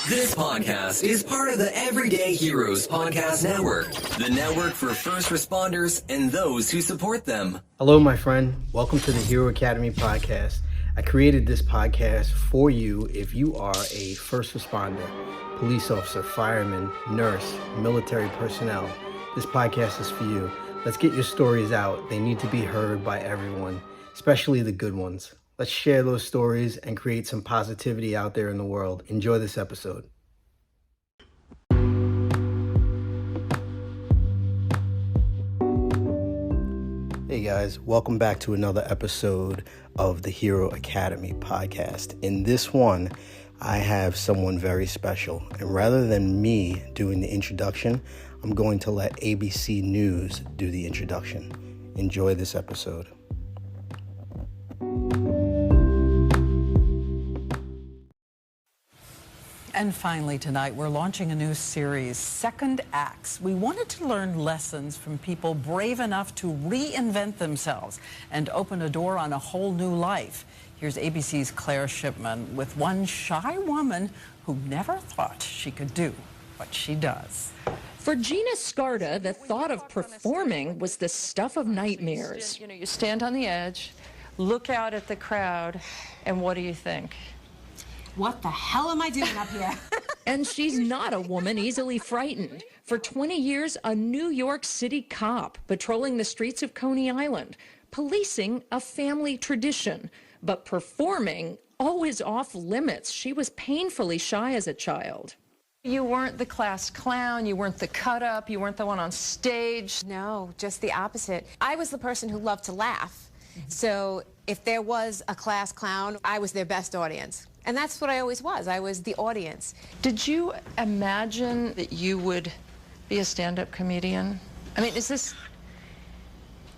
This podcast is part of the Everyday Heroes Podcast Network, the network for first responders and those who support them. Hello, my friend. Welcome to the Hero Academy podcast. I created this podcast for you if you are a first responder, police officer, fireman, nurse, military personnel. This podcast is for you. Let's get your stories out. They need to be heard by everyone, especially the good ones. Let's share those stories and create some positivity out there in the world. Enjoy this episode. Hey guys, welcome back to another episode of the Hero Academy podcast. In this one, I have someone very special. And rather than me doing the introduction, I'm going to let ABC News do the introduction. Enjoy this episode. And finally tonight, we're launching a new series, Second Acts. We wanted to learn lessons from people brave enough to reinvent themselves and open a door on a whole new life. Here's ABC's Claire Shipman with one shy woman who never thought she could do what she does. For Gina Scarda, the thought of performing was the stuff of nightmares. You know, you stand on the edge, look out at the crowd, and what do you think? What the hell am I doing up here? And she's not a woman easily frightened. For 20 years, a New York City cop patrolling the streets of Coney Island, policing a family tradition, but performing always off limits. She was painfully shy as a child. You weren't the class clown, you weren't the cut-up, you weren't the one on stage. No, just the opposite. I was the person who loved to laugh. So if there was a class clown, I was their best audience. And that's what I always was. I was the audience. Did you imagine that you would be a stand-up comedian? I mean, is this...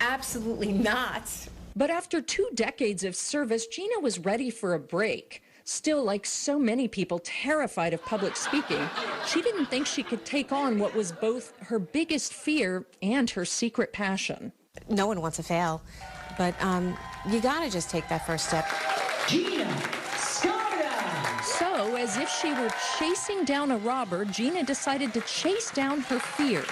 Absolutely not. But after 2 decades of service, Gina was ready for a break. Still, like so many people terrified of public speaking, she didn't think she could take on what was both her biggest fear and her secret passion. No one wants to fail, but you gotta just take that first step. Gina Scarda! So, as if she were chasing down a robber, Gina decided to chase down her fear.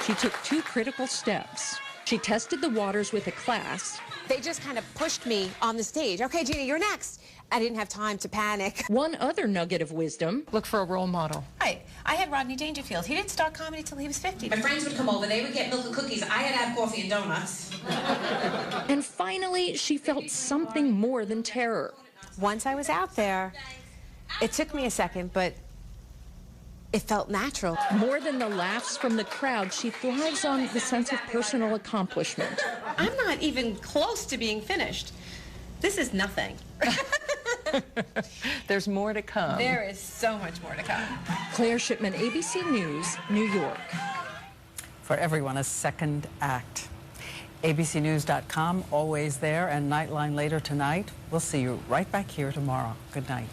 She took 2 critical steps. She tested the waters with a class. They just kind of pushed me on the stage. Okay, Gina, you're next. I didn't have time to panic. One other nugget of wisdom. Look for a role model. Right. I had Rodney Dangerfield. He didn't start comedy till he was 50. My friends would come over. They would get milk and cookies. I had to have coffee and donuts. And finally, she felt something more than terror. Once I was out there, it took me a second, but it felt natural. More than the laughs from the crowd, she thrives on the sense of personal accomplishment. I'm not even close to being finished. This is nothing. There's more to come. There is so much more to come. Claire Shipman, ABC News, New York. For everyone, a second act. abcnews.com, always there, and Nightline later tonight. We'll see you right back here tomorrow. Good night.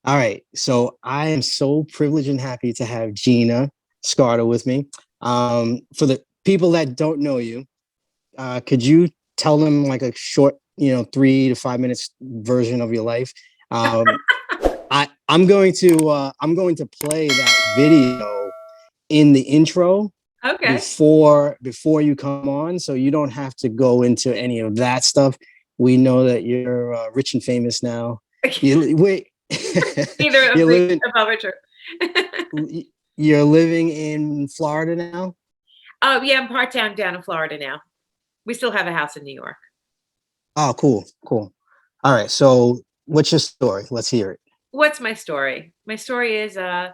All right, so I am so privileged and happy to have Gina Scarda with me. For the people that don't know you, could you tell them like a short, 3 to 5 minutes version of your life? I'm going to play that video in the intro. Okay. Before you come on, so you don't have to go into any of that stuff. We know that you're rich and famous now. Wait. Either above or true. You're living in Florida now? Oh, yeah, I'm part-time down in Florida now. We still have a house in New York. Oh, cool. All right, so what's your story? Let's hear it. What's my story? My story is I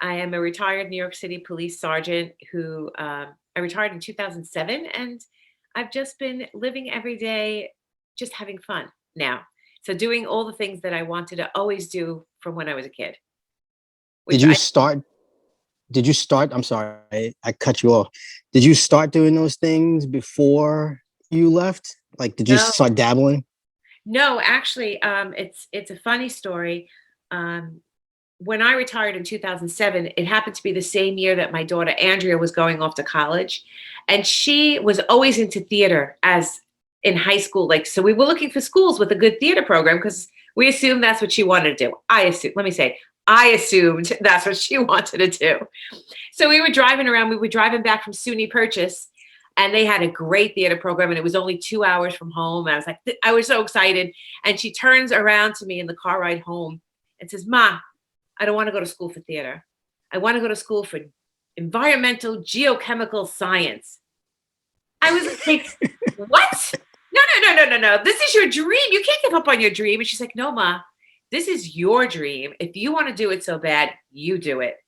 am a retired New York City police sergeant who I retired in 2007, and I've just been living every day, just having fun now. So doing all the things that I wanted to always do from when I was a kid. Did you start? I'm sorry, I cut you off. Did you start doing those things before you left? Like, did you start dabbling? No, actually, it's a funny story. When I retired in 2007, it happened to be the same year that my daughter Andrea was going off to college, and she was always into theater as in high school. Like, so we were looking for schools with a good theater program because We assumed that's what she wanted to do. I assumed that's what she wanted to do. So we were driving around. We were driving back from SUNY Purchase, and they had a great theater program, and it was only 2 hours from home. I was like, I was so excited. And she turns around to me in the car ride home and says, "Ma, I don't want to go to school for theater. I want to go to school for environmental geochemical science." I was like, "What? No. This is your dream. You can't give up on your dream." And she's like, "No, Ma, this is your dream. If you want to do it so bad, you do it."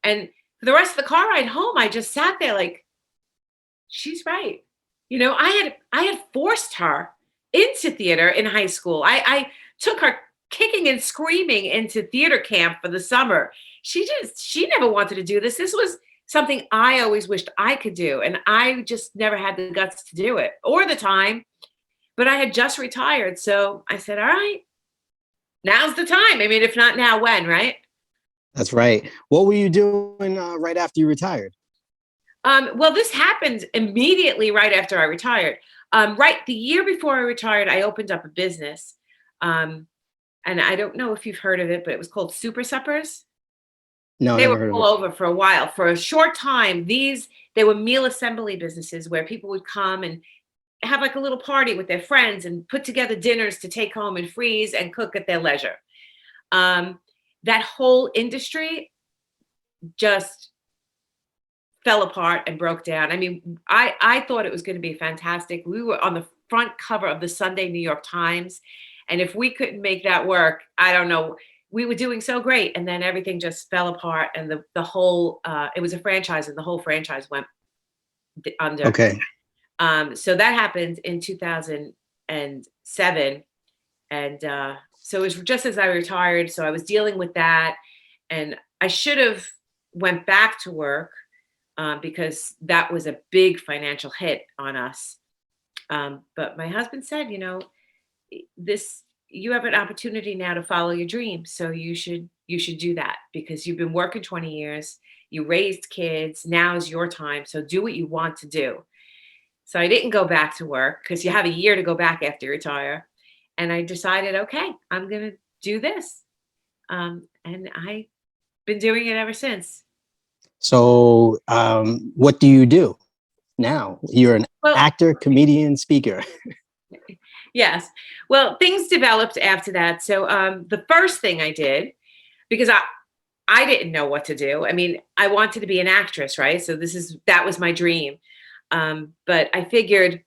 And for the rest of the car ride home, I just sat there like, she's right. I had forced her into theater in high school. I took her kicking and screaming into theater camp for the summer. She never wanted to do this. This was something I always wished I could do. And I just never had the guts to do it or the time, but I had just retired. So I said, all right, now's the time. I mean, if not now, when, right? That's right. What were you doing right after you retired? Well, this happened immediately right after I retired. Right the year before I retired, I opened up a business. And I don't know if you've heard of it, but it was called Super Suppers. No, I They never were heard of all it. over for a while. For a short time, they were meal assembly businesses where people would come and have like a little party with their friends and put together dinners to take home and freeze and cook at their leisure. That whole industry just fell apart and broke down. I mean, I thought it was going to be fantastic. We were on the front cover of the Sunday New York Times. And if we couldn't make that work, I don't know, we were doing so great. And then everything just fell apart. And the whole, it was a franchise, and the whole franchise went under. Okay. So that happened in 2007. And so it was just as I retired. So I was dealing with that. And I should have went back to work because that was a big financial hit on us. But my husband said, you have an opportunity now to follow your dreams. So you should do that, because you've been working 20 years, you raised kids, now is your time. So do what you want to do. So I didn't go back to work because you have a year to go back after you retire. And I decided, okay, I'm going to do this. And I've been doing it ever since. So what do you do now? You're an actor, comedian, speaker. Yes. Well, things developed after that. So the first thing I did, because I didn't know what to do. I mean, I wanted to be an actress, right? So that was my dream. But I figured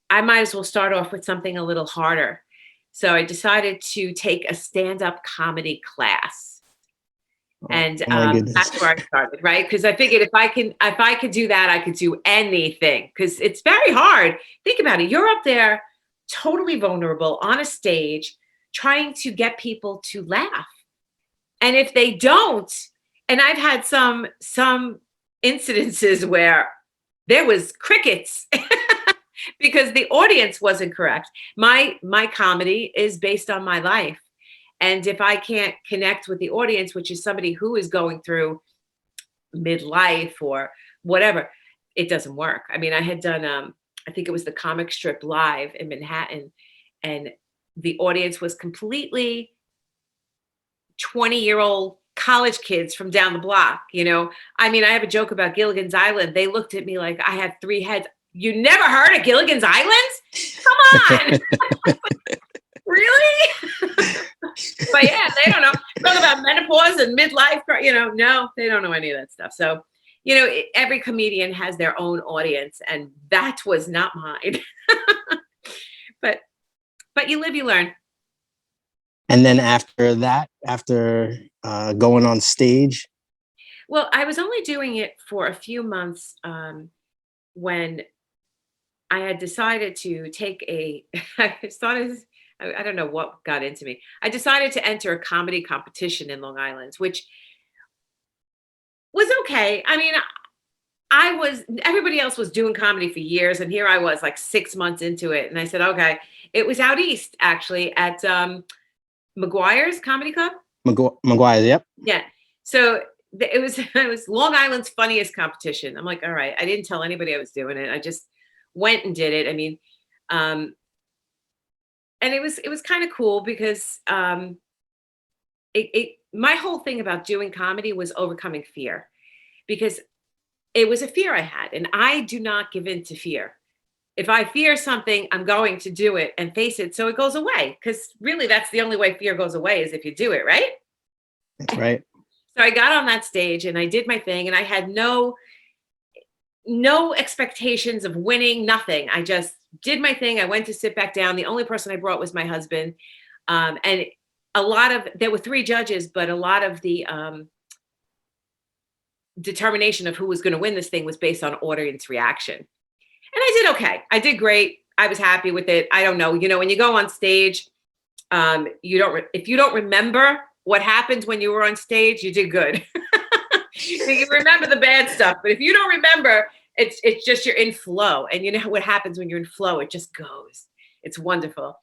I might as well start off with something a little harder. So I decided to take a stand-up comedy class. And that's where I started, right? Because I figured if I could do that, I could do anything, because it's very hard. Think about it. You're up there totally vulnerable on a stage trying to get people to laugh. And if they don't, and I've had some incidences where there was crickets because the audience wasn't correct. My comedy is based on my life. And if I can't connect with the audience, which is somebody who is going through midlife or whatever, it doesn't work. I mean, I had done, I think it was the comic strip live in Manhattan, and the audience was completely 20-year-old college kids from down the block. I mean, I have a joke about Gilligan's Island. They looked at me like I had 3 heads. You never heard of Gilligan's Island? Come on. Really? But yeah, they don't know. Talk about menopause and midlife. No, they don't know any of that stuff. So, every comedian has their own audience, and that was not mine. But you live, you learn. And then after that, going on stage? Well, I was only doing it for a few months when I had decided to take I don't know what got into me. I decided to enter a comedy competition in Long Island, which was okay. I mean, everybody else was doing comedy for years, and here I was like 6 months into it. And I said, okay, it was out east actually at McGuire's Comedy Club. McGuire's, yep. Yeah. So it was Long Island's funniest competition. I'm like, all right. I didn't tell anybody I was doing it. I just went and did it. I mean, and it was kind of cool because my whole thing about doing comedy was overcoming fear, because it was a fear I had, and I do not give in to fear. If I fear something, I'm going to do it and face it so it goes away. Because really, that's the only way fear goes away, is if you do it, right? That's right. So I got on that stage and I did my thing, and I had no expectations of winning, nothing. I just did my thing. I went to sit back down. The only person I brought was my husband. And there were 3 judges, but a lot of the determination of who was going to win this thing was based on audience reaction. And I did okay. I did great. I was happy with it. I don't know. When you go on stage, if you don't remember what happened when you were on stage, you did good. You remember the bad stuff, but if you don't remember, it's just you're in flow. And you know what happens when you're in flow? It just goes. It's wonderful.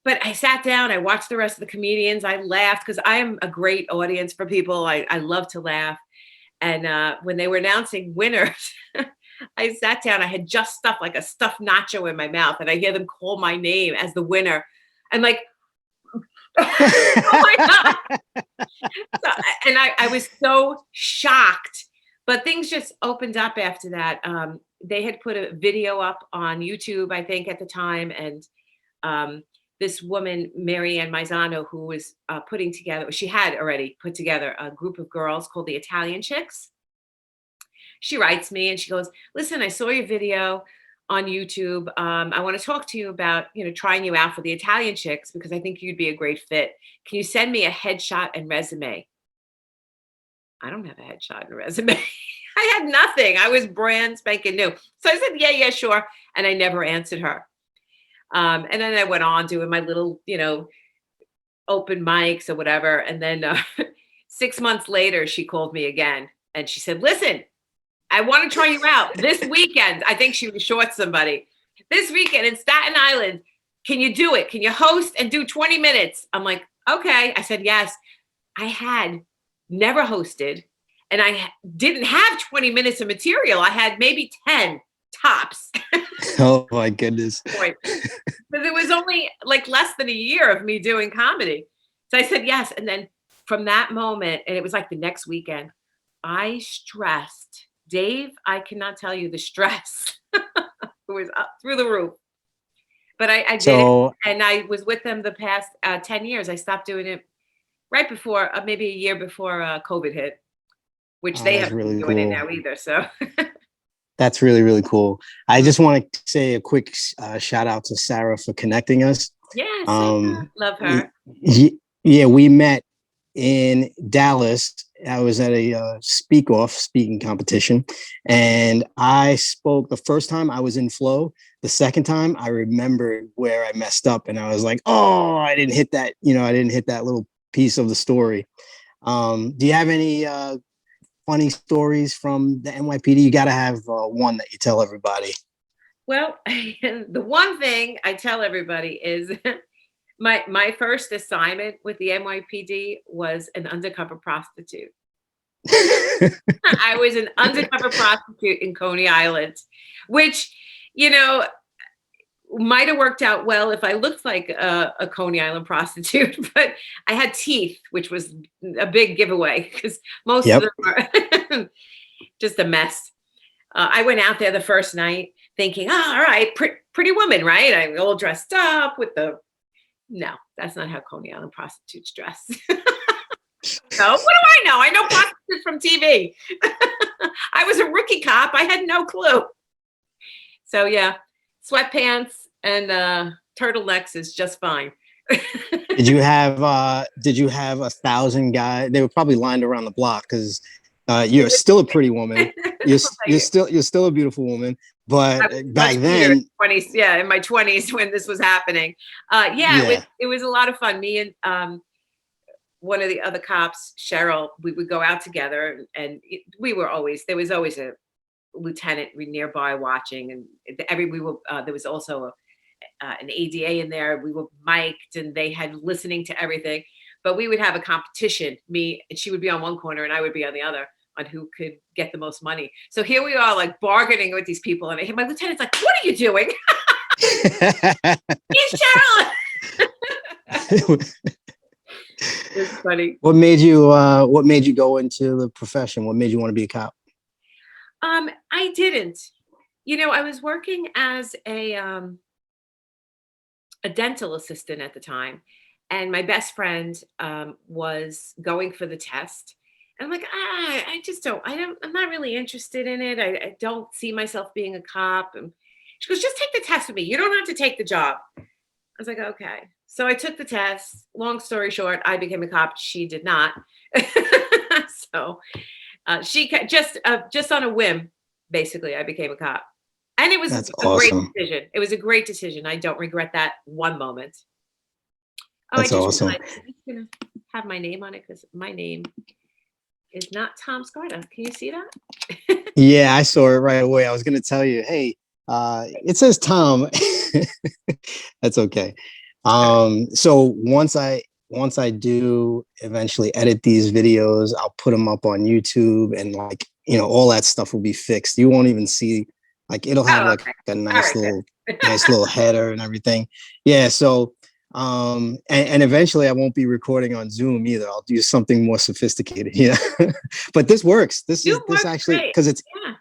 But I sat down, I watched the rest of the comedians. I laughed because I am a great audience for people. I love to laugh. And when they were announcing winners, I sat down. I had just stuffed like a stuffed nacho in my mouth, and I hear them call my name as the winner. I'm like, oh my God. And I was so shocked. But things just opened up after that. They had put a video up on YouTube, I think, at the time. And this woman, Marianne Maizano, who was she had already put together a group of girls called the Italian Chicks. She writes me and she goes, listen, I saw your video on YouTube. I want to talk to you about, trying you out for the Italian Chicks because I think you'd be a great fit. Can you send me a headshot and resume? I don't have a headshot and resume. I had nothing. I was brand spanking new. So I said, yeah, sure. And I never answered her. And then I went on doing my little, open mics or whatever. And then 6 months later, she called me again. And she said, listen, I want to try you out this weekend. I think she was short somebody. This weekend in Staten Island. Can you do it? Can you host and do 20 minutes? I'm like, okay. I said, yes. I had never hosted, and I didn't have 20 minutes of material. I had maybe 10 tops. Oh my goodness. But it was only like less than a year of me doing comedy. So I said yes. And then from that moment, and it was like the next weekend, I stressed. Dave, I cannot tell you the stress. It was up through the roof. But I did it, and I was with them the past 10 years. I stopped doing it right before, maybe a year before COVID hit, which they haven't been doing it now either. So that's really, really cool. I just want to say a quick shout out to Sarah for connecting us. Yes, love her. Yeah, we met in Dallas. I was at a speaking competition, and I spoke the first time. I was in flow. The second time, I remembered where I messed up, and I was like, "Oh, I didn't hit that. I didn't hit that little piece of the story." Do you have any funny stories from the NYPD? You got to have one that you tell everybody. Well, the one thing I tell everybody is my first assignment with the NYPD was an undercover prostitute. I was an undercover prostitute in Coney Island, which, might have worked out well if I looked like a Coney Island prostitute, but I had teeth, which was a big giveaway because most of them are just a mess. I went out there the first night thinking, all right, pretty woman, right? I'm all dressed up with no, that's not how Coney Island prostitutes dress. So what do I know? I know prostitutes from TV. I was a rookie cop. I had no clue. So yeah, sweatpants and turtlenecks is just fine. Did you have 1,000 guys? They were probably lined around the block because you're still a pretty woman. You're still a beautiful woman. But back then, in my 20s when this was happening, it was a lot of fun. Me and one of the other cops, Cheryl, we would go out together, and there was always a lieutenant nearby watching, and there was also an ADA in there. We were mic'd, and they had listening to everything. But we would have a competition. Me and she would be on one corner, and I would be on the other, on who could get the most money. So here we are, like bargaining with these people, and my lieutenant's like, "What are you doing?" He's Cheryl. It's funny. What made you go into the profession? What made you want to be a cop? I didn't. I was working as a dental assistant at the time, and my best friend was going for the test. And I'm like, I just don't. I'm not really interested in it. I don't see myself being a cop. And she goes, just take the test with me. You don't have to take the job. I was like, okay. So I took the test. Long story short, I became a cop. She did not. So she just on a whim, basically, I became a cop. And it was That's a great awesome. decision. It was a great decision. I don't regret that one moment. Oh, That's I just awesome. realized I'm just gonna have my name on it because my name is not Tom Scarda. Can you see that? Yeah, I saw it right away. I was going to tell you, hey, it says Tom. That's okay. So once I do eventually edit these videos, I'll put them up on YouTube, and like, all that stuff will be fixed. You won't even see, like, it'll have Oh, like okay. a All nice right, little good. nice little header and everything. Yeah, so and eventually I won't be recording on Zoom either. I'll do something more sophisticated. Yeah. But this works. Zoom This works actually, great. because it's, Yeah.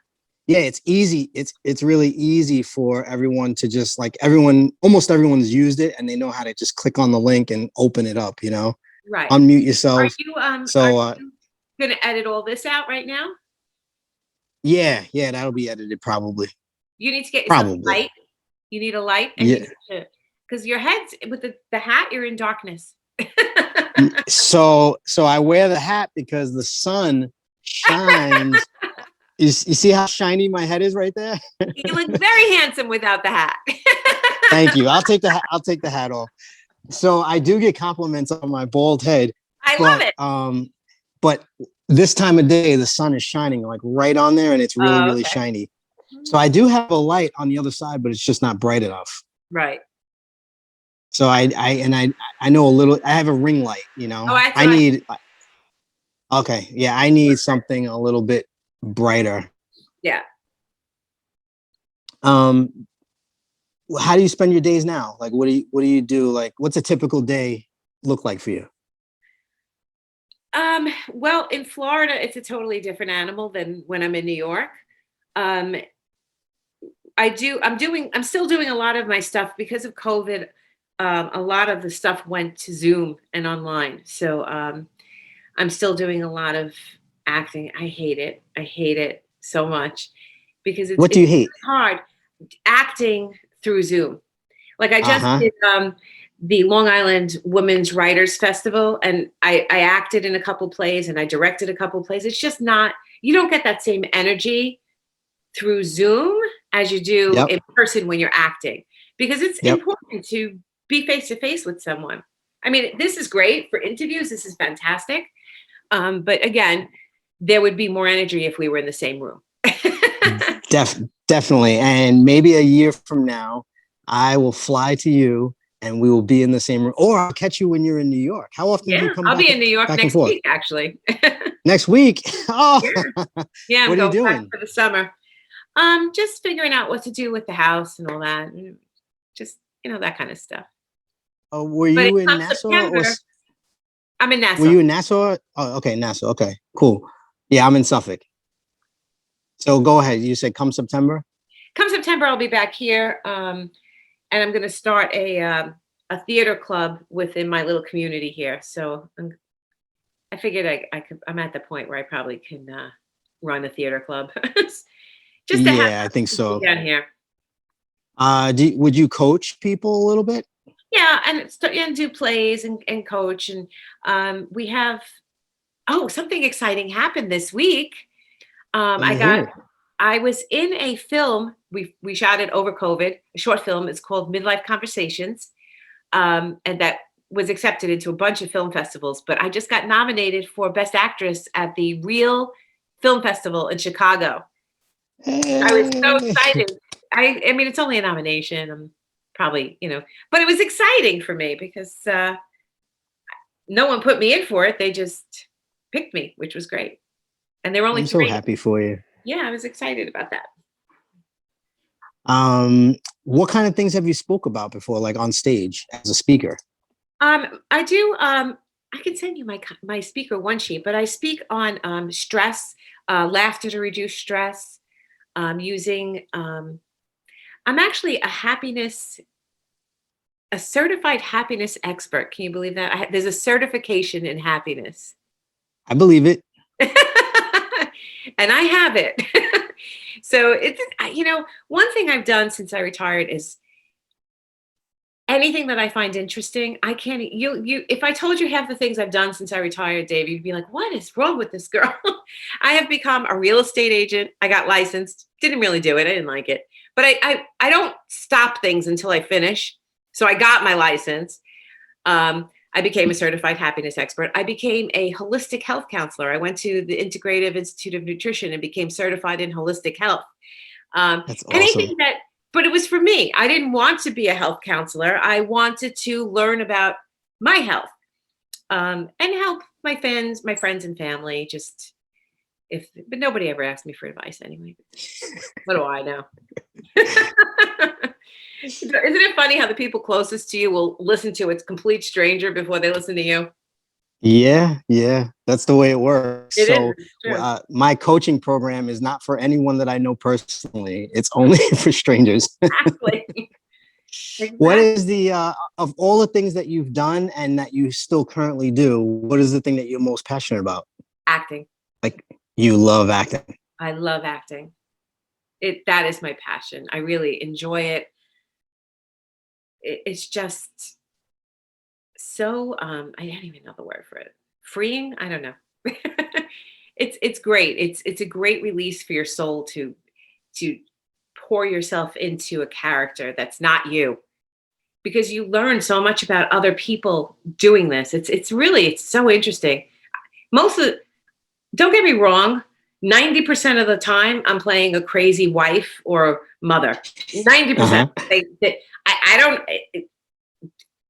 yeah, it's easy. It's really easy for everyone to just, like, almost everyone's used it, and they know how to just click on the link and open it up, Right. unmute Are yourself. you So gonna edit all this out right now? yeah, that'll be edited probably. You need to get yourself a Probably. light. You need a light, and you Yeah. need to, because your head's with the hat, you're in darkness. So I wear the hat because the sun shines. You see how shiny my head is right there? You look very handsome without the hat. Thank you. I'll take the hat off. So I do get compliments on my bald head, I love but it. but this time of day the sun is shining like right on there, and it's really, Oh, really okay. shiny. So I do have a light on the other side, but it's just not bright enough. Right. So I know a little. I have a ring light. Oh, I I thought. need. Okay, yeah, I need something a little bit brighter. Yeah. Um, how do you spend your days now? Like, what do you do? Like, what's a typical day look like for you? Well, in Florida, it's a totally different animal than when I'm in New York. Um, I'm still doing a lot of my stuff because of COVID. A lot of the stuff went to Zoom and online. So I'm still doing a lot of acting. I hate it. I hate it so much because What do it's you hate? hard acting through Zoom. Like I just Uh-huh. did the Long Island Women's Writers Festival, and I acted in a couple plays and I directed a couple plays. It's just not, you don't get that same energy through Zoom as you do Yep. in person when you're acting, because it's Yep. important to be face to face with someone. I mean, this is great for interviews. This is fantastic. But again, there would be more energy if we were in the same room. Definitely. And maybe a year from now, I will fly to you and we will be in the same room. Or I'll catch you when you're in New York. How often do Yeah, you come I'll back, be in New York back and next forth? week, actually. Next week? Oh, Yeah, yeah, I'm what are you going back doing? for the summer. Just figuring out what to do with the house and all that, and just that kind of stuff. Were But it you in comes Nassau or September. I'm in were Nassau. you in Nassau? Oh, okay, Nassau. Okay, cool. Yeah, I'm in Suffolk. So go ahead. You said come September? Come September, I'll be back here, and I'm going to start a theater club within my little community here. So I figured I could. I'm at the point where I probably can run a theater club, just to have Yeah, I think so. down here. Would you coach people a little bit? Yeah, and do plays and coach, and we have. Oh, something exciting happened this week. Let me hear it. I was in a film. We shot it over COVID. A short film. It's called Midlife Conversations, and that was accepted into a bunch of film festivals. But I just got nominated for Best Actress at the Real Film Festival in Chicago. I was so Hey. excited. I mean, it's only a nomination. I'm probably, but it was exciting for me because no one put me in for it. They just picked me, which was great. And there were only I'm so three. happy for you. Yeah, I was excited about that. What kind of things have you spoke about before, like on stage as a speaker? I do. I can send you my speaker one sheet, but I speak on stress, laughter to reduce stress, using. I'm actually a certified happiness expert. Can you believe that? There's a certification in happiness. I believe it. And I have it. So one thing I've done since I retired is anything that I find interesting. I can't, if I told you half the things I've done since I retired, Dave, you'd be like, what is wrong with this girl? I have become a real estate agent. I got licensed, didn't really do it. I didn't like it, but I don't stop things until I finish. So I got my license. I became a certified happiness expert. I became a holistic health counselor. I went to the Integrative Institute of Nutrition and became certified in holistic health. That's Anything awesome. but it was for me. I didn't want to be a health counselor. I wanted to learn about my health and help my friends and family. But nobody ever asked me for advice anyway. What do I know? Isn't it funny how the people closest to you will listen to a complete stranger before they listen to you? Yeah, that's the way it works. It So, is. It's true. my coaching program is not for anyone that I know personally. It's only for strangers. Exactly. What Exactly. is the of all the things that you've done and that you still currently do, what is the thing that you're most passionate about? Acting. Like, you love acting. I love acting. That is my passion. I really enjoy it. It's just so I don't even know the word for it. Freeing? I don't know. It's great. It's a great release for your soul to pour yourself into a character that's not you, because you learn so much about other people doing this. It's so interesting. Most of the, don't get me wrong, 90% of the time I'm playing a crazy wife or mother. 90%. Uh-huh. I don't,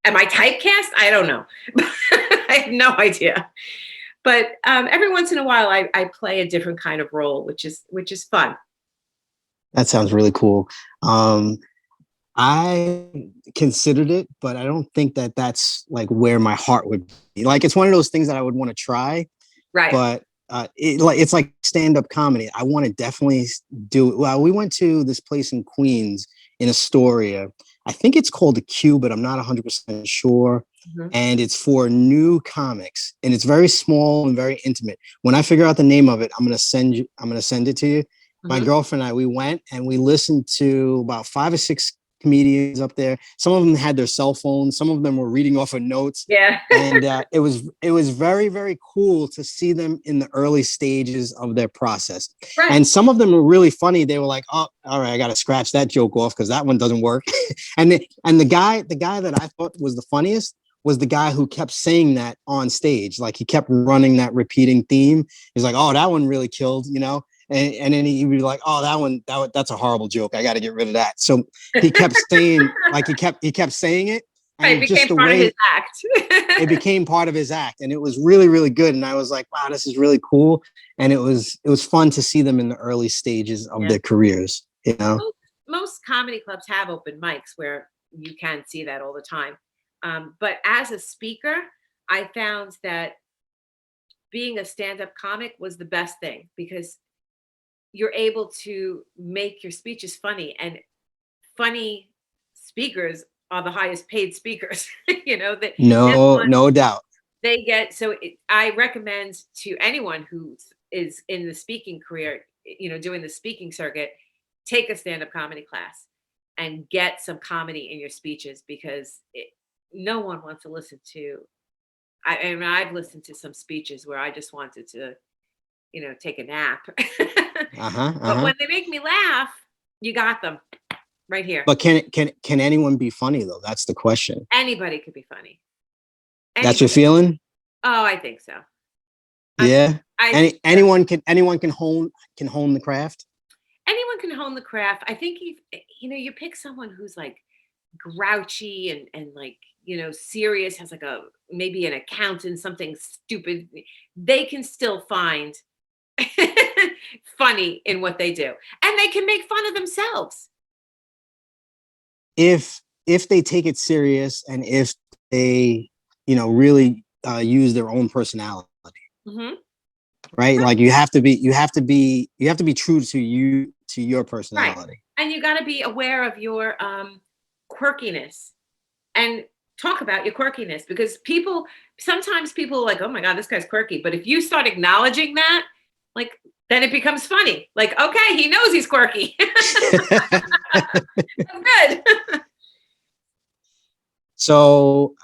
am I typecast? I don't know. I have no idea. But every once in a while I play a different kind of role, which is fun. That sounds really cool. I considered it, but I don't think that that's like where my heart would be. Like, it's one of those things that I would want to try, Right. but it's like stand-up comedy. I want to definitely do it. Well, we went to this place in Queens in Astoria. I think it's called the Q, but I'm not 100% sure. Mhm. And it's for new comics, and it's very small and very intimate. When I figure out the name of it, I'm gonna send it to you. My Mhm. girlfriend and I, we went and we listened to about 5 or 6 comedians up there. Some of them had their cell phones. Some of them were reading off of notes. Yeah. And it was very, very cool to see them in the early stages of their process. Right. And some of them were really funny. They were like, "Oh, all right, I got to scratch that joke off because that one doesn't work." And the guy that I thought was the funniest was the guy who kept saying that on stage. Like, he kept running that repeating theme. He's like, "Oh, that one really killed," you know. And then he'd be like, "Oh, that's a horrible joke. I got to get rid of that." So he kept saying, like, he kept saying it, Right. It and just became the part of his way act. it became part of his act, and it was really, really good. And I was like, "Wow, this is really cool." And it was fun to see them in the early stages of Yeah. their careers. Most comedy clubs have open mics where you can see that all the time. But as a speaker, I found that being a stand-up comic was the best thing, because you're able to make your speeches funny, and funny speakers are the highest paid speakers. They're the No, ones no doubt. they get. So I recommend to anyone who is in the speaking career, doing the speaking circuit, take a stand-up comedy class and get some comedy in your speeches, because no one wants to listen to. I mean, I've listened to some speeches where I just wanted to, take a nap. Uh-huh, But uh-huh. when they make me laugh, you got them right here. But can anyone be funny though? That's the question. Anybody could be funny. That's your Anybody. feeling? Oh, I think so. I Yeah. I think so. Anyone can hone the craft. Anyone can hone the craft. I think you pick someone who's like grouchy and like, serious, has like maybe an accountant, something stupid. They can still find funny in what they do. And they can make fun of themselves. if they take it serious and if they, really use their own personality, Mm-hmm. right? Like you have to be true to your Right. personality. And you got to be aware of your quirkiness and talk about your quirkiness, because sometimes people are like, oh my God, this guy's quirky. But if you start acknowledging that, like, then it becomes funny. Like, okay, he knows he's quirky. That's good. So,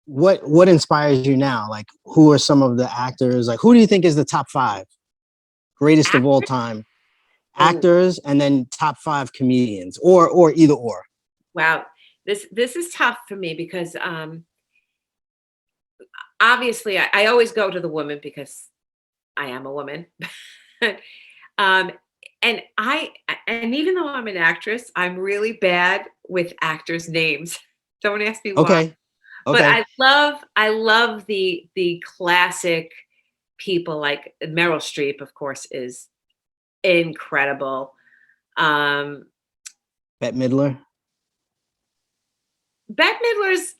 what inspires you now? Like, who are some of the actors? Like, who do you think is the top 5 greatest of all time? Oh, Actors, and then top 5 comedians, or either or. wow. This is tough for me because obviously I always go to the woman because I am a woman. um, and even though I'm an actress, I'm really bad with actors' names. Don't ask me why. Okay. But Okay. I love the classic people, like Meryl Streep, of course, is incredible. Um, Bette Midler. Bette Midler's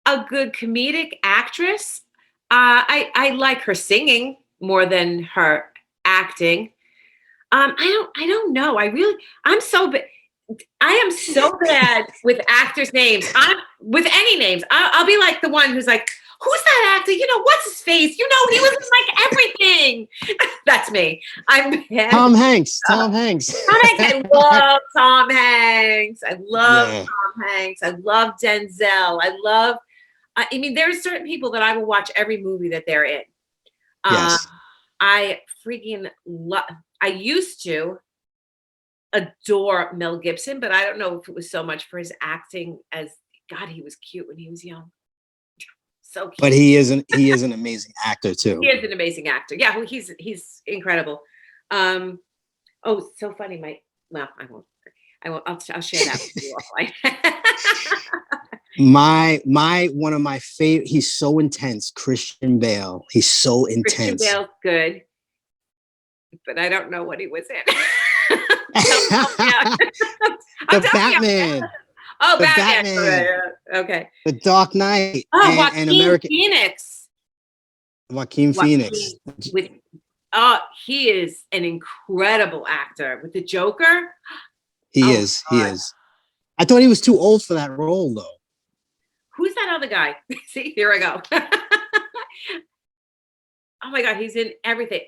a good comedic actress. I like her singing more than her acting. I don't know. I am so bad with actors' names. I'm with any names. I'll be like the one who's like, who's that actor? What's his face? He was in like everything. That's me. I'm bad. Tom Hanks. Tom Hanks. Tom Hanks. I love Tom Hanks. I love Yeah. Tom Hanks. I love Denzel. I mean, there are certain people that I will watch every movie that they're in. Yes. I freaking love. I used to adore Mel Gibson, but I don't know if it was so much for his acting as, God, he was cute when he was young. So cute. But he is an amazing actor too. He is an amazing actor. Yeah, well, he's incredible. Oh, so funny. I won't. I'll share that with you offline. One of my favorite. He's so intense. Christian Bale. He's so intense. Christian Bale's good, but I don't know what he was in. The Batman. Oh, the Batman. Batman. Okay. The Dark Knight. Oh, and American Phoenix. Joaquin Phoenix. He is an incredible actor with the Joker. He is. I thought he was too old for that role, though. Who's that other guy? See, here I go. Oh my God, he's in everything.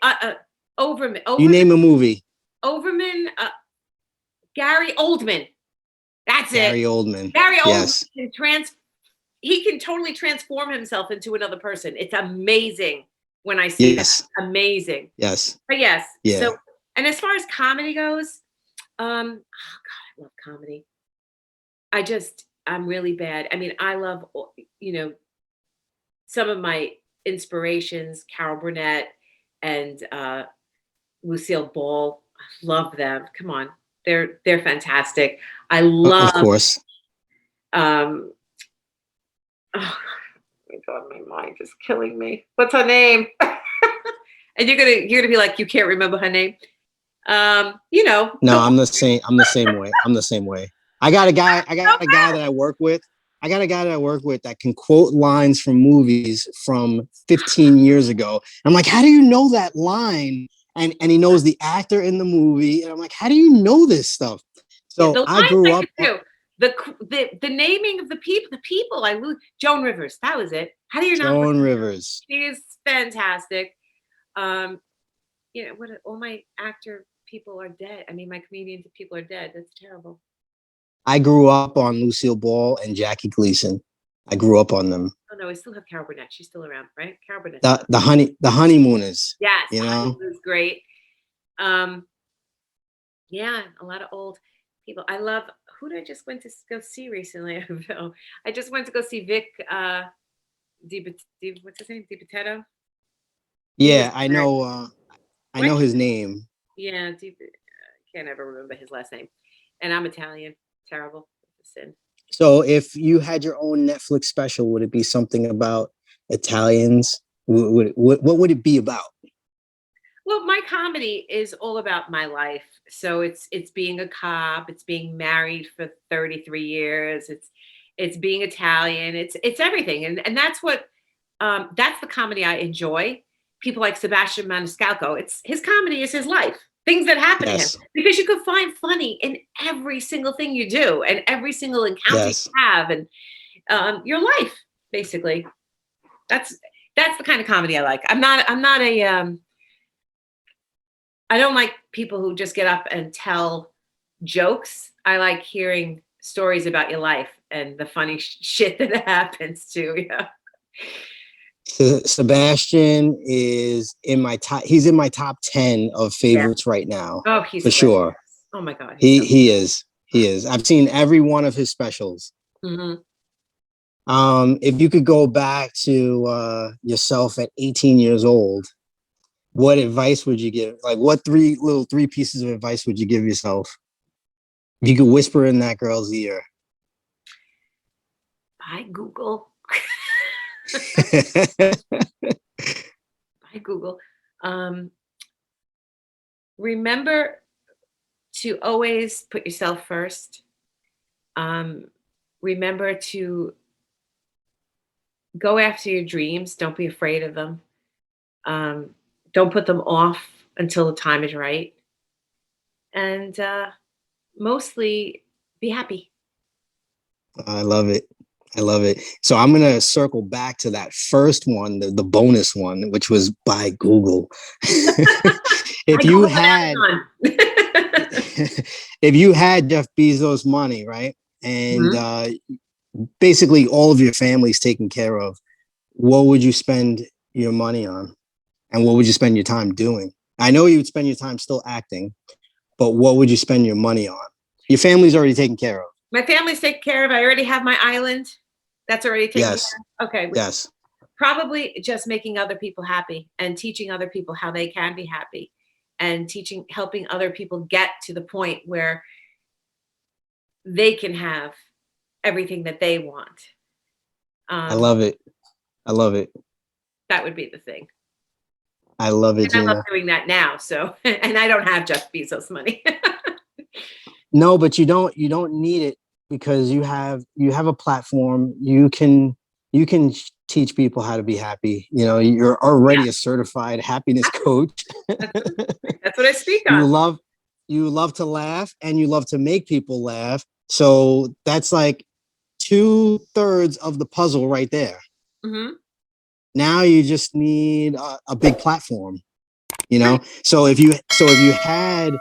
Overman. You name a movie. Overman. Gary Oldman. That's Gary it. Oldman. Gary Oldman Yes. he can totally transform himself into another person. It's amazing when I see that. Amazing. Yes. But yes. Yeah. So, and as far as comedy goes, oh God, I love comedy. I'm really bad. I mean, I love, some of my inspirations, Carol Burnett and Lucille Ball. I love them. Come on. They're fantastic. I love, of course. Oh my God, my mind is killing me. What's her name? And you're gonna be like, you can't remember her name. No, I'm the same way. I got a guy that I work with. That can quote lines from movies from 15 years ago. I'm like, how do you know that line? And he knows the actor in the movie. And I'm like, how do you know this stuff? So I grew up. The naming of the people I lose. Joan Rivers. That was it. How do you know? Joan Rivers. She is fantastic. All my actor people are dead. I mean, my comedian people are dead. That's terrible. I grew up on Lucille Ball and Jackie Gleason. I grew up on them. Oh no, I still have Carol Burnett. She's still around, right? Carol Burnett. The Honeymooners. Yes, you know, it was great. Yeah, a lot of old people. I love. Who did I just went to go see recently? I just went to go see Vic. What's his name? DiPotetto. Yeah, I know. I know his name. Yeah, can't ever remember his last name. And I'm Italian. Terrible. Sin. So if you had your own Netflix special, would it be something about Italians? What would it be about? Well, Well, my comedy is all about my life. So it's being a cop, it's being married for 33 years, it's being Italian, it's everything. And that's the comedy I enjoy. People like Sebastian Maniscalco, it's his comedy is his life. Things that happen to him. Yes. Because you can find funny in every single thing you do and every single encounter you Yes. have and your life, basically. That's the kind of comedy I like. I'm not a I don't like people who just get up and tell jokes. I like hearing stories about your life and the funny shit that happens to you. Sebastian is in my top. He's in my top 10 of Yeah. favorites right now, Oh, he's for hilarious. sure. Oh my God. He is. He is. I've seen every one of his specials. Mhm. If you could go back to yourself at 18 years old, what advice would you give? Like, what three pieces of advice would you give yourself? If you could whisper in that girl's ear. Bye, Google. Bye, Google. Remember to always put yourself first. Remember to go after your dreams. Don't be afraid of them. Don't put them off until the time is right. And mostly be happy. I love it. I love it. So I'm going to circle back to that first one, the bonus one, which was by Google. If you had, if you had Jeff Bezos' money, right? And basically all of your family's taken care of, what would you spend your money on? And what would you spend your time doing? I know you would spend your time still acting, but what would you spend your money on? Your family's already taken care of. My family's taken care of. I already have my island. That's already taken care of. Okay. Yes. Probably just making other people happy and teaching other people how they can be happy and helping other people get to the point where they can have everything that they want. I love it. I love it. That would be the thing. I love it, and Gina. I love doing that now. So, and I don't have Jeff Bezos money. No, but you don't need it, because you have a platform. You can teach people how to be happy. You know, you're already a certified happiness coach. That's what I speak on. You love to laugh, and you love to make people laugh. So that's like 2/3 of the puzzle right there. Mm-hmm. Now you just need a big platform, you know? So if you had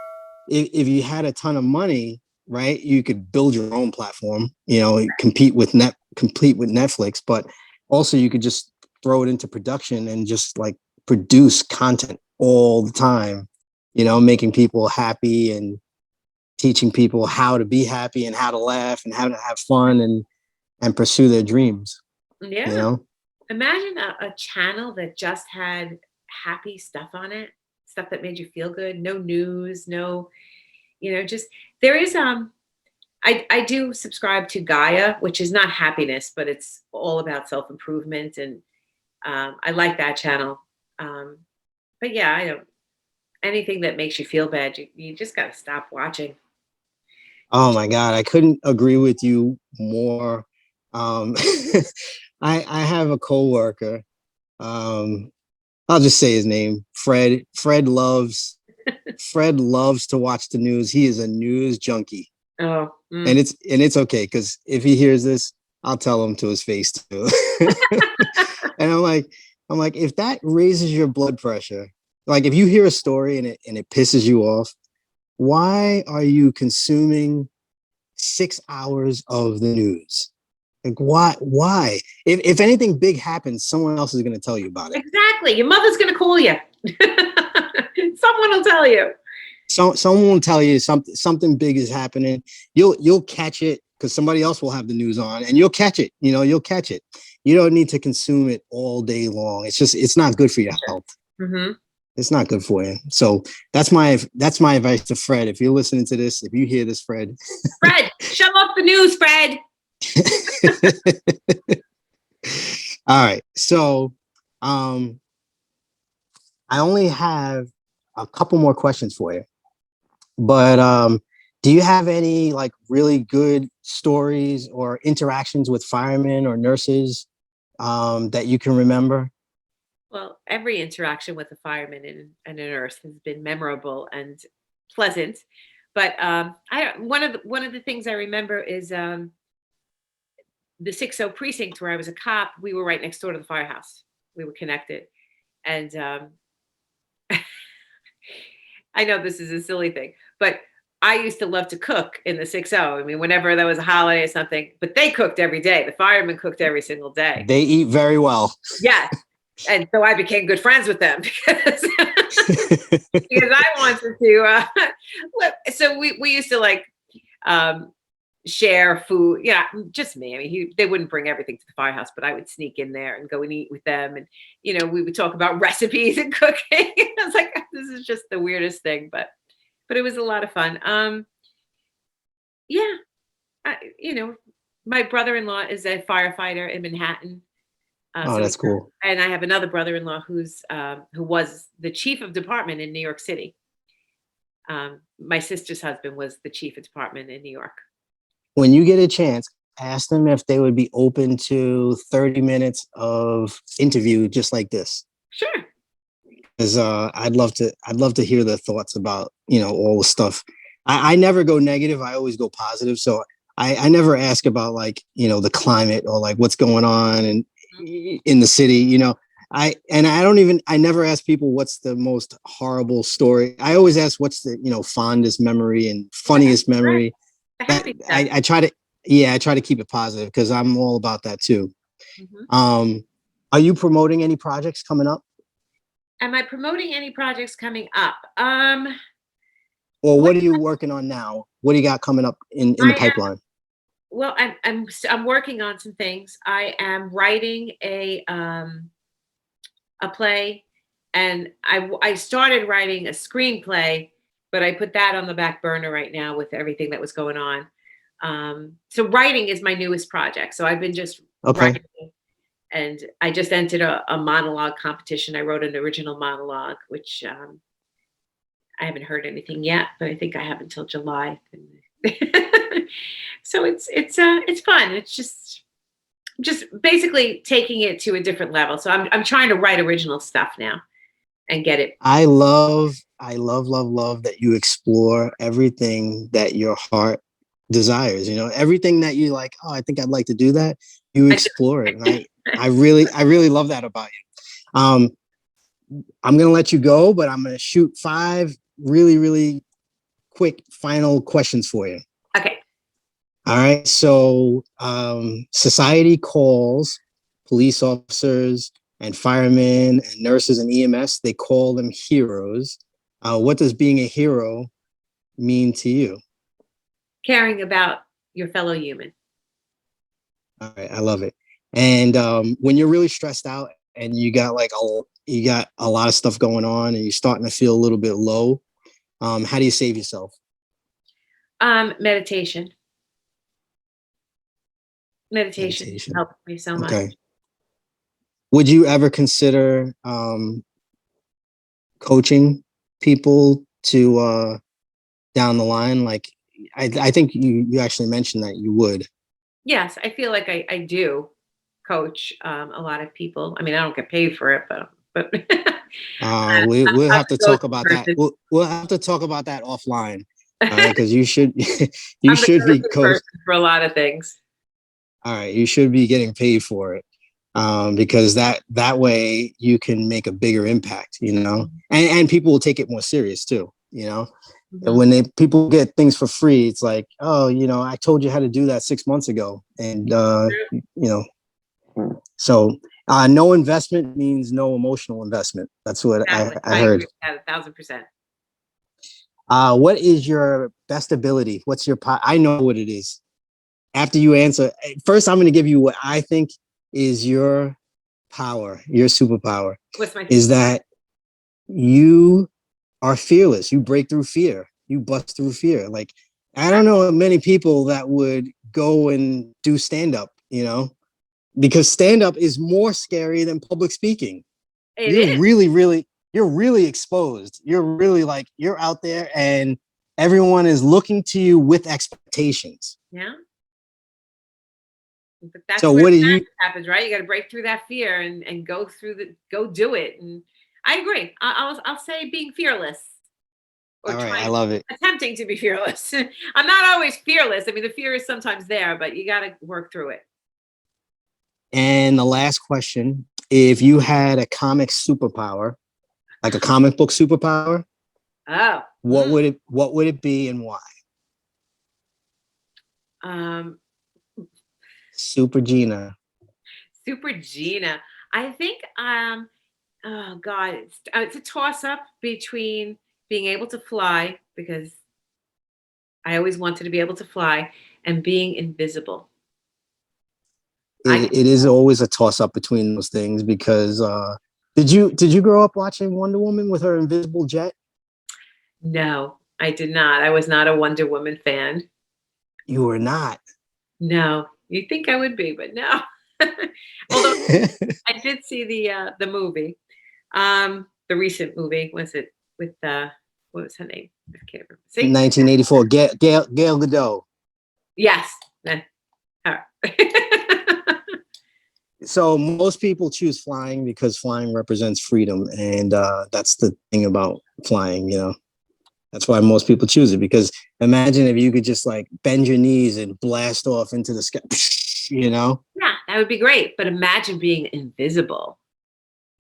a ton of money, right, you could build your own platform, you know, compete with Netflix, but also you could just throw it into production and just like produce content all the time, you know, making people happy and teaching people how to be happy and how to laugh and how to have fun and pursue their dreams. Yeah. You know? Imagine a channel that just had happy stuff on it, stuff that made you feel good. No news, no, just there is I do subscribe to Gaia, which is not happiness, but it's all about self-improvement, and I like that channel. But yeah, I don't anything that makes you feel bad, you just got to stop watching. Oh my God, I couldn't agree with you more. I have a coworker. I'll just say his name, Fred. Fred loves to watch the news. He is a news junkie. Oh, and it's okay, because if he hears this, I'll tell him to his face too. And I'm like, if that raises your blood pressure, like if you hear a story and it pisses you off, why are you consuming 6 hours of the news? Like, why? If anything big happens, someone else is going to tell you about it. Exactly. Your mother's going to call you. Someone will tell you. Someone will tell you something big is happening. You'll catch it, because somebody else will have the news on, and you'll catch it. You'll catch it. You don't need to consume it all day long. It's not good for your health. Mm-hmm. It's not good for you. So that's my advice to Fred. If you're listening to this, if you hear this, Fred, shut off the news, Fred. All right. So, I only have a couple more questions for you. But do you have any like really good stories or interactions with firemen or nurses that you can remember? Well, every interaction with a fireman and a nurse has been memorable and pleasant. But one of the things I remember is the 60 precinct where I was a cop. We were right next door to the firehouse. We were connected, and I know this is a silly thing, but I used to love to cook in the 60. I mean, whenever there was a holiday or something, but they cooked every day. The firemen cooked every single day. They eat very well. Yes. And so I became good friends with them because because I wanted to. So we used to like share food. Yeah, just me. I mean, they wouldn't bring everything to the firehouse, but I would sneak in there and go and eat with them. And we would talk about recipes and cooking. I was like, this is just the weirdest thing, but it was a lot of fun. Yeah, my brother-in-law is a firefighter in Manhattan. Oh, that's cool. And I have another brother-in-law who was the chief of department in New York City. My sister's husband was the chief of department in New York. When you get a chance, ask them if they would be open to 30 minutes of interview just like this. Sure. Because I'd love to hear their thoughts about all the stuff. I never go negative. I always go positive. So I never ask about like the climate or like what's going on and in the city. I never ask people what's the most horrible story. I always ask what's the fondest memory and funniest memory. I try to keep it positive because I'm all about that too. Mm-hmm. Are you promoting any projects coming up? Am I promoting any projects coming up? Or what are you working on now? What do you got coming up in the pipeline? Well, I'm working on some things. I am writing a play, and I started writing a screenplay, but I put that on the back burner right now with everything that was going on. So writing is my newest project. So I've been just writing, and I just entered a monologue competition. I wrote an original monologue, which I haven't heard anything yet, but I think I have until July. So it's fun. It's just basically taking it to a different level. So I'm trying to write original stuff now and get it. I love that you explore everything that your heart desires. Everything that you like. Oh, I think I'd like to do that. You explore it, and I really love that about you. I'm gonna let you go, but I'm gonna shoot 5 really, really quick final questions for you. Okay. All right. So society calls police officers and firemen and nurses and EMS, they call them heroes. What does being a hero mean to you? Caring about your fellow human. All right. I love it. And when you're really stressed out and you got a lot of stuff going on and you're starting to feel a little bit low, how do you save yourself? Meditation. Meditation helps me so much. Okay. Would you ever consider coaching people to down the line? Like, I think you actually mentioned that you would. Yes, I feel like I do coach a lot of people. I mean, I don't get paid for it, but we'll have to talk about that. We'll have to talk about that offline, because you should be coached for a lot of things. All right, you should be getting paid for it, because that way you can make a bigger impact, and people will take it more serious too, Mm-hmm. And when people get things for free, it's like, oh, I told you how to do that 6 months ago, and so no investment means no emotional investment. That's what exactly. I heard. Agree with that, 1,000%. What is your best ability? What's your I know what it is. After you answer, first I'm going to give you what I think is your power, your superpower. What's my is that you are fearless. You break through fear. You bust through fear. Like, I don't know many people that would go and do stand-up, because stand-up is more scary than public speaking. You're really you're really exposed. You're really like, you're out there and everyone is looking to you with expectations. Yeah. But that's So where what the do you, magic happens, right? You got to break through that fear and go do it. And I agree. I'll say being fearless, or all right, I love it. attempting to be fearless. I'm not always fearless. I mean, the fear is sometimes there, but you got to work through it. And the last question, if you had a comic superpower, like a comic book superpower, Oh, what would it be and why? um, Super Gina. Super Gina. I think, oh God, it's a toss up between being able to fly, because I always wanted to be able to fly, and being invisible. It is always a toss up between those things because did you grow up watching Wonder Woman with her invisible jet? No, I did not. I was not a Wonder Woman fan. You were not. No, you'd think I would be, but no. Although I did see the movie, the recent movie. Was it with what was her name? I can't remember. See? 1984. Gail Gadot. Yes, her. So most people choose flying because flying represents freedom, and that's the thing about flying. You know, that's why most people choose it. Because imagine if you could just like bend your knees and blast off into the sky. You know. Yeah, that would be great. But imagine being invisible.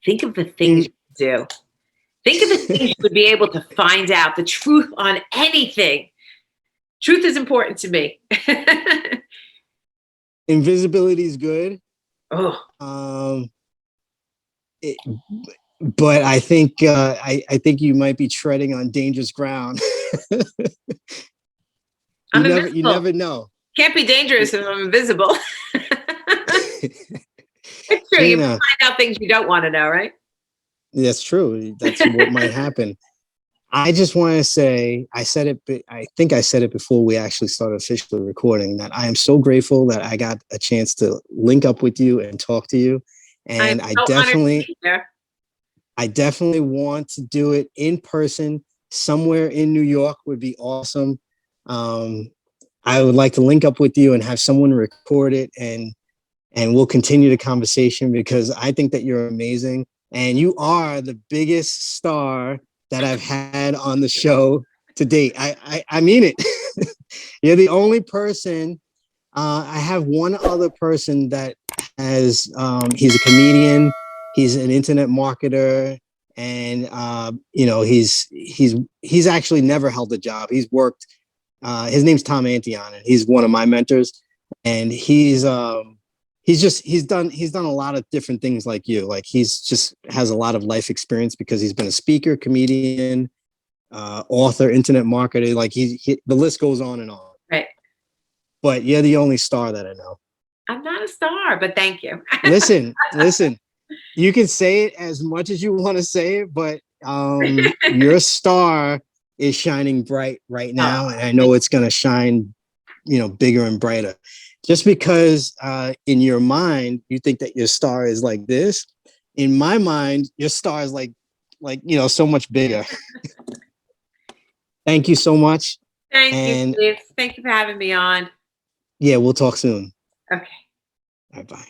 Think of the things you could do. Think of the things you would be able to find out, the truth on anything. Truth is important to me. Invisibility is good. Oh, But I think I think you might be treading on dangerous ground. I'm you invisible. never know. Can't be dangerous if I'm invisible. It's true. You Gina, find out things you don't want to know, right? that's true. That's what might happen. I just want to say, I said it. I think I said it before we actually started officially recording, that I am so grateful that I got a chance to link up with you and talk to you. And I'm so honored to be here. I definitely want to do it in person somewhere in New York would be awesome. I would like to link up with you and have someone record it, and we'll continue the conversation because I think that you're amazing and you are the biggest star that I've had on the show to date. I mean it. You're the only person. I have one other person that has, he's a comedian, he's an internet marketer, and he's actually never held a job. He's worked. His name's Tom Antion, and he's one of my mentors, and he's done a lot of different things like you. Like he's just has a lot of life experience because he's been a speaker, comedian, author, internet marketer. Like the list goes on and on. Right. But you're the only star that I know. I'm not a star, but thank you. listen. You can say it as much as you want to say it, but your star is shining bright right now, and I know it's going to shine, bigger and brighter. Just because in your mind you think that your star is like this, in my mind your star is like so much bigger. Thank you so much. Thank you, Steve. Thank you for having me on. Yeah, we'll talk soon. Okay. Bye.